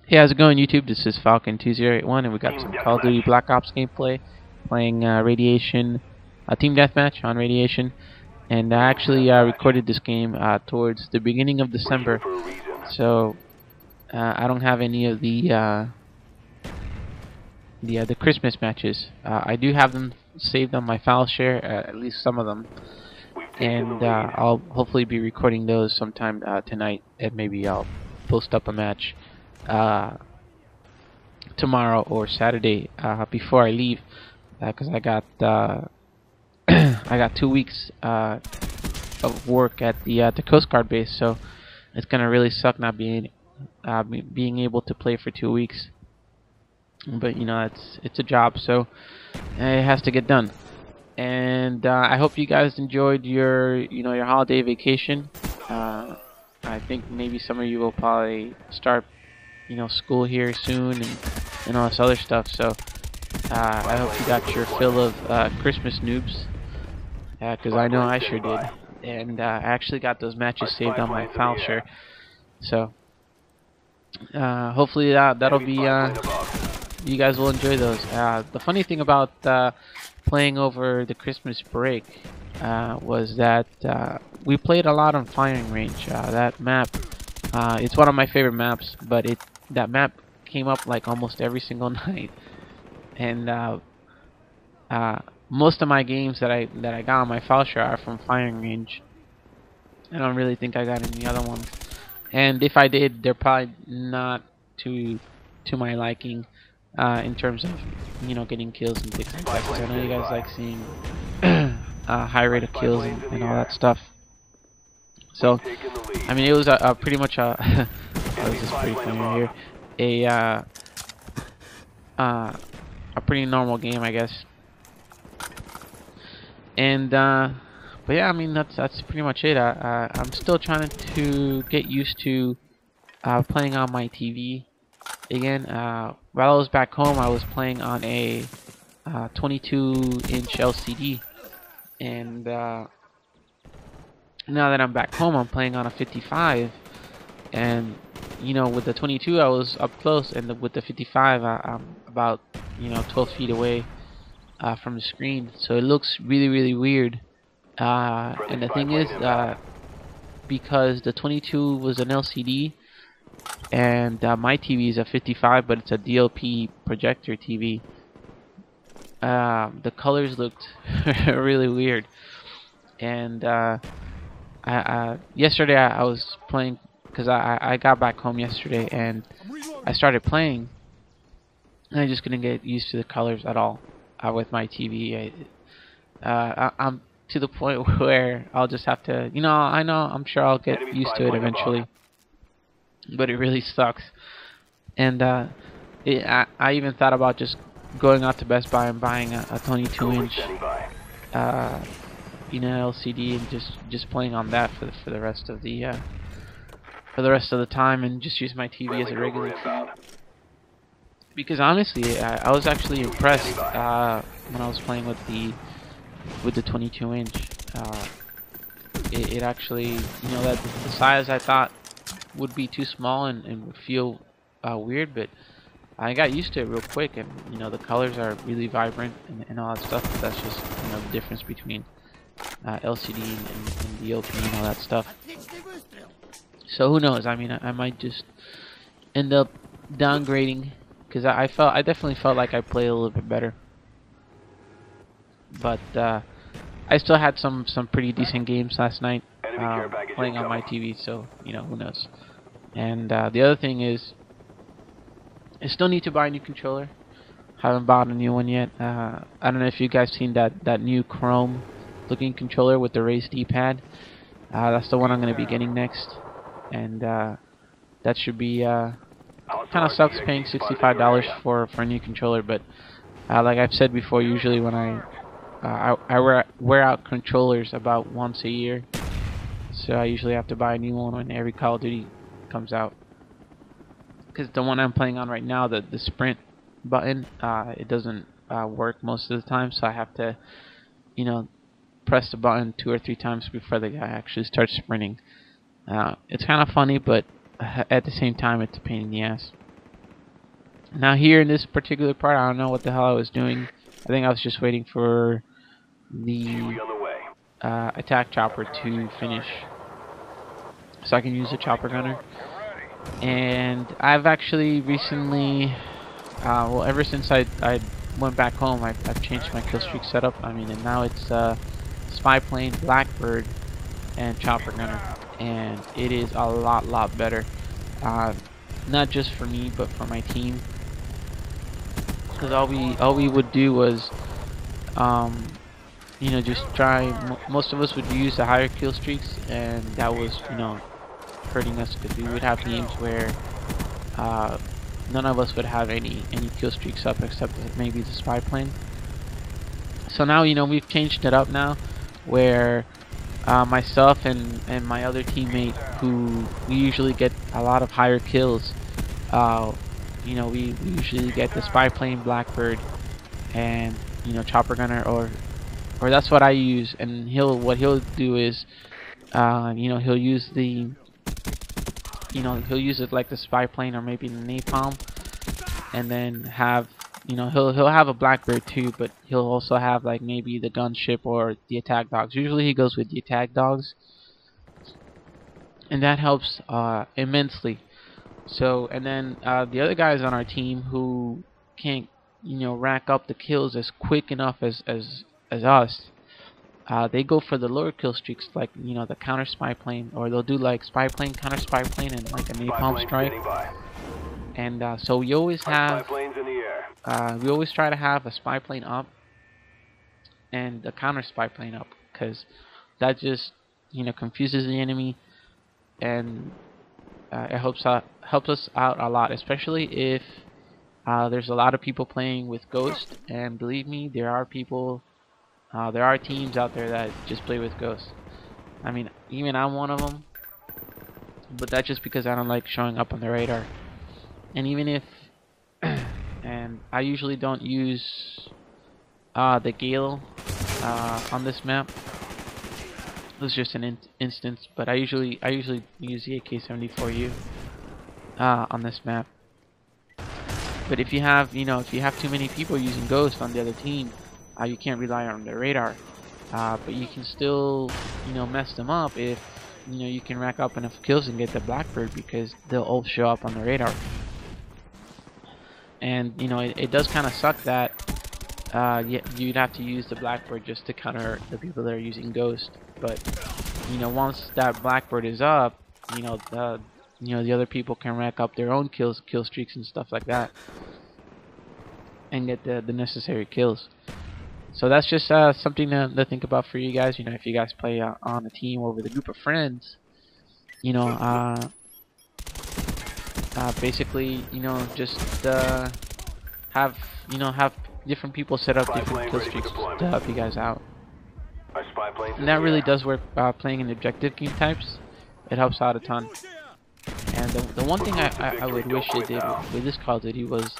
Hey, how's it going, YouTube? This is Falcon2081, and we got some Call of Duty Black Ops gameplay, playing Radiation, Team Deathmatch on Radiation, and I actually recorded this game towards the beginning of December, so I don't have any of the Christmas matches. I do have them saved on my file share, at least some of them, and I'll hopefully be recording those sometime tonight, and maybe I'll post up a match tomorrow or Saturday before I leave, because I got I got 2 weeks of work at the Coast Guard base, so it's gonna really suck not being able to play for 2 weeks. But you know, it's a job, so it has to get done. And I hope you guys enjoyed your your holiday vacation. I think maybe some of you will probably start school here soon and all this other stuff, so I hope you got your fill of Christmas noobs, because I know I sure did, and I actually got those matches saved on my file share, so hopefully that'll be you guys will enjoy those. The funny thing about playing over the Christmas break was that we played a lot on firing range. That map, it's one of my favorite maps, but that map came up like almost every single night, and most of my games that I got on my file share are from firing range. I don't really think I got any other ones, and if I did, they're probably not to my liking in terms of getting kills and things like that, because I know you guys like seeing high rate of kills and all that stuff. So I mean, it was pretty much oh, this is pretty funny right here. A pretty normal game, I guess. And but yeah, I mean, that's pretty much it. I'm still trying to get used to playing on my TV again. While I was back home, I was playing on a 22-inch LCD, and now that I'm back home, I'm playing on a 55, and with the 22 I was up close, and with the 55 I'm about 12 feet away from the screen, so it looks really weird. And the thing is, because the 22 was an LCD and my TV is a 55, but it's a DLP projector TV, the colors looked really weird. And yesterday I was playing, because I got back home yesterday and I started playing, and I just couldn't get used to the colors at all with my TV. I'm to the point where I'll just have to, I'm sure I'll get used to it eventually, but it really sucks. And I even thought about just going out to Best Buy and buying a 22-inch LCD and just playing on that for the rest of the time, and just use my TV as a regular TV. Because honestly, I was actually impressed when I was playing with the 22-inch. It actually, that the size I thought would be too small and would feel weird, but I got used to it real quick, and the colors are really vibrant and all that stuff. But that's just the difference between LCD and DLP and all that stuff. So who knows? I mean, I might just end up downgrading, because I definitely felt like I played a little bit better. But I still had some pretty decent games last night playing on my TV. So who knows? And the other thing is, I still need to buy a new controller. Haven't bought a new one yet. I don't know if you guys seen that new chrome looking controller with the raised D-pad. That's the one I'm going to be getting next, and that should be kind of sucks paying $65 for a new controller, but like I've said before, usually when I wear out controllers about once a year, so I usually have to buy a new one when every Call of Duty comes out. Because the one I'm playing on right now, the sprint button, it doesn't work most of the time, so I have to press the button 2 or 3 times before the guy actually starts sprinting. It's kind of funny, but at the same time it's a pain in the ass. Now here in this particular part, I don't know what the hell I was doing. I think I was just waiting for the attack chopper to finish so I can use the chopper gunner. And I've actually recently, well, ever since I went back home, I've changed my killstreak setup. I mean, and now it's spy plane, blackbird, and chopper gunner, and it is a lot better. Not just for me, but for my team. Because all we would do was, you know, just try. Most of us would use the higher kill streaks, and that was, you know, hurting us because we would have games where none of us would have any kill streaks up except maybe the spy plane. So now, you know, we've changed it up now, where myself and my other teammate, who we usually get a lot of higher kills, you know, we usually get the spy plane, blackbird, and, you know, chopper gunner, or that's what I use. And what he'll do is, you know, he'll use the, you know, he'll use it like the spy plane or maybe the napalm, and then have, you know, he'll have a blackbird too, but he'll also have like maybe the gunship or the attack dogs. Usually he goes with the attack dogs, and that helps immensely. So, and then the other guys on our team who can't, you know, rack up the kills as quick enough as us, they go for the lower kill streaks, like, you know, the counter spy plane, or they'll do like spy plane, counter spy plane, and like a napalm strike. And so we always have, we always try to have a spy plane up and a counter spy plane up, because that just, you know, confuses the enemy, and it helps us out a lot, especially if there's a lot of people playing with Ghost. And believe me, there are people, there are teams out there that just play with Ghost. I mean, even I'm one of them, but that's just because I don't like showing up on the radar. And even if and I usually don't use the Gale on this map. It was just an instance, but I usually use the AK-74U on this map. But if you have, you know, if you have too many people using Ghost on the other team, you can't rely on their radar. But you can still, you know, mess them up if, you know, you can rack up enough kills and get the blackbird, because they'll all show up on the radar. And, you know, it does kind of suck that you'd have to use the blackbird just to counter the people that are using Ghost. But, you know, once that blackbird is up, you know, the other people can rack up their own kill streaks and stuff like that, and get the necessary kills. So that's just something to think about for you guys. You know, if you guys play on a team or with a group of friends, you know, basically, you know, just have different people set up different kill streaks to help you guys out. And that really does work playing in objective game types. It helps out a ton. And the one thing I would wish it did with this Call of Duty was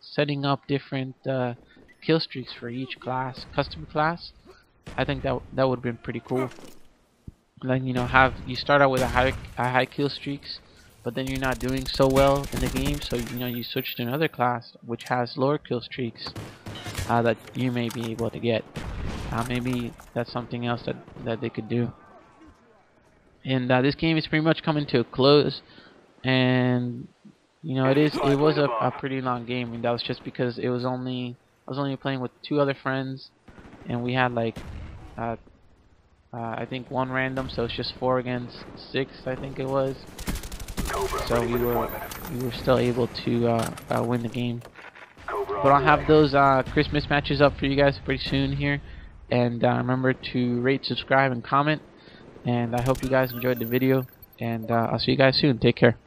setting up different kill streaks for each class, custom class. I think that would have been pretty cool. Like, you know, you start out with a high kill streaks, but then you're not doing so well in the game, so, you know, you switch to another class which has lower kill streaks that you may be able to get. Maybe that's something else that they could do. And this game is pretty much coming to a close, and, you know, it was a pretty long game, and that was just because I was only playing with 2 other friends, and we had like I think 1 random, so it's just 4 against 6, I think it was. So we were still able to win the game. But I'll have those Christmas matches up for you guys pretty soon here. And remember to rate, subscribe, and comment. And I hope you guys enjoyed the video. And I'll see you guys soon. Take care.